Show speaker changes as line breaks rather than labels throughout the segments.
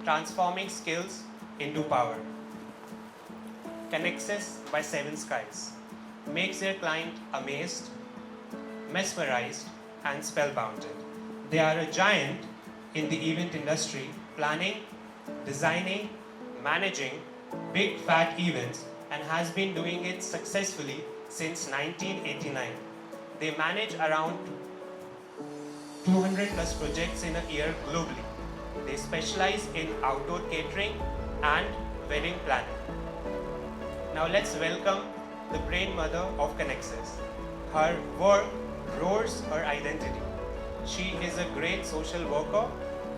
transforming skills into power. Connexus by Seven Skies makes their client amazed, mesmerized, and spellbounded. They are a giant in the event industry, planning, designing, managing big fat events, and has been doing it successfully since 1989. They manage around 200 plus projects in a year globally. They specialize in outdoor catering and wedding planning. Now let's welcome the brain mother of Connexus. Her work roars her identity. She is a great social worker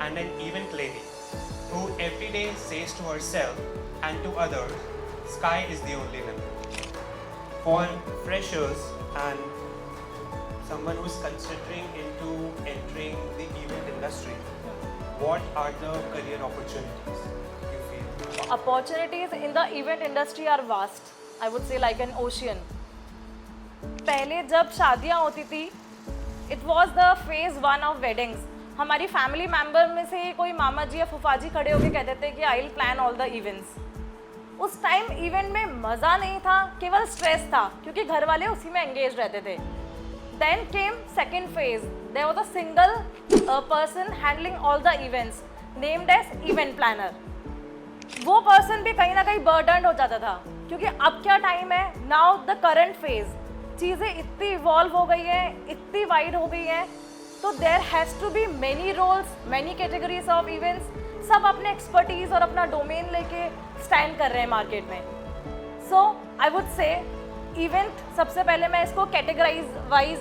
and an event lady who every day says to herself and to others, sky is the only limit. For freshers and someone who is considering into entering the event industry, what are the career opportunities you feel?
Opportunities in the event industry are vast. I would say like an ocean. पहले जब शादियाँ होती थी, it was the phase 1 of weddings. हमारी family member में से कोई मामा जी या फूफा जी खड़े होकर कहते थे कि I will plan all the events. उस टाइम इवेंट में मज़ा नहीं था, केवल स्ट्रेस था क्योंकि घर वाले उसी में एंगेज रहते थे. Then came second phase. There was a single person handling all the events, named as event planner. वो पर्सन भी कहीं ना कहीं बर्डन हो जाता था क्योंकि अब क्या टाइम है. नाउ द करंट फेज, चीज़ें इतनी इवॉल्व हो गई हैं, इतनी वाइड हो गई हैं, तो there has to be many roles, many categories of events. सब अपने एक्सपर्टीज और अपना डोमेन लेके स्टैंड कर रहे हैं मार्केट में. सो आई वुड से इवेंट, सबसे पहले मैं इसको कैटेगराइज वाइज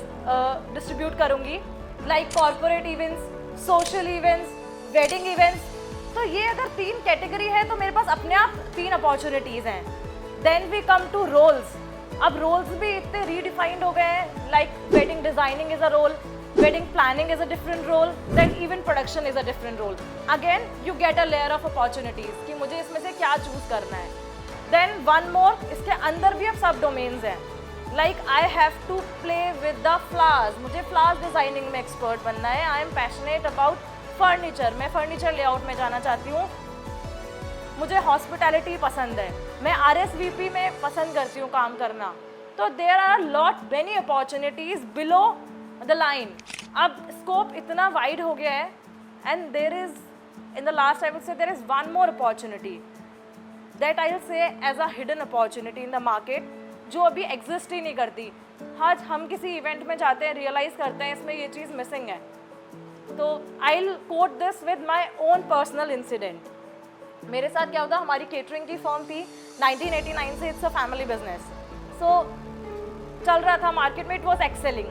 डिस्ट्रीब्यूट करूँगी, like corporate events, social events, wedding events. तो ये अगर 3 कैटेगरी है तो मेरे पास अपने आप 3 अपॉर्चुनिटीज़ हैं. Then we come to roles. अब रोल्स भी इतने रीडिफाइंड हो गए हैं, like wedding designing is a role, wedding planning is a different role, then event production is a different role. Again you get a layer of opportunities कि मुझे इसमें से क्या चूज़ करना है. Then one more, इसके अंदर भी अब सब डोमेन्स हैं, like I have to play with the flowers. मुझे flowers डिज़ाइनिंग में एक्सपर्ट बनना है. I am passionate about furniture. मैं फर्नीचर लेआउट में जाना चाहती हूँ. मुझे हॉस्पिटैलिटी पसंद है, मैं RSVP में पसंद करती हूँ काम करना. तो there are lot many opportunities below the line. अब स्कोप इतना वाइड हो गया है, and there is in the last I would say there is one more opportunity that I will say as a hidden opportunity in the market, जो अभी exist ही नहीं करती. आज हम किसी इवेंट में जाते हैं, रियलाइज़ करते हैं इसमें ये चीज़ मिसिंग है. तो I will quote this with my own personal incident. मेरे साथ क्या होता, हमारी केटरिंग की फर्म थी 1989 से. It's a family business. So चल रहा था मार्केट में, it was excelling.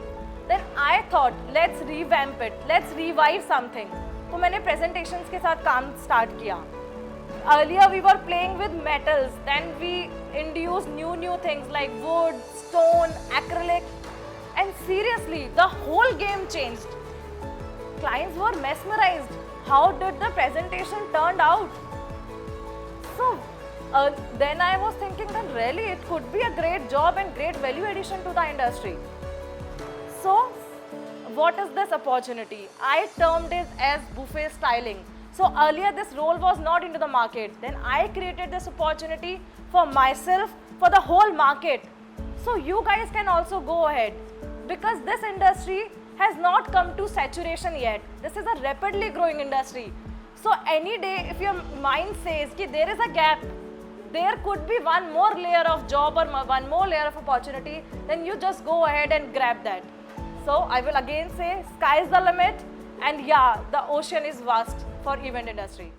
Then I thought let's revamp it, let's revive something. तो मैंने प्रेजेंटेशंस के साथ काम स्टार्ट किया. Earlier we were playing with metals, then we introduce new things like wood, stone, acrylic, and seriously the whole game changed. Clients were mesmerized. How did the presentation turned out? So then I was thinking that really it could be a great job and great value addition to the industry. So what is this opportunity? I termed it as buffet styling. So earlier this role was not into the market. Then I created this opportunity for myself, for the whole market. So you guys can also go ahead, because this industry has not come to saturation yet. This is a rapidly growing industry. So any day if your mind says कि there is a gap, there could be one more layer of job or one more layer of opportunity, then you just go ahead and grab that. So I will again say sky is the limit, and yeah, the ocean is vast for event industry.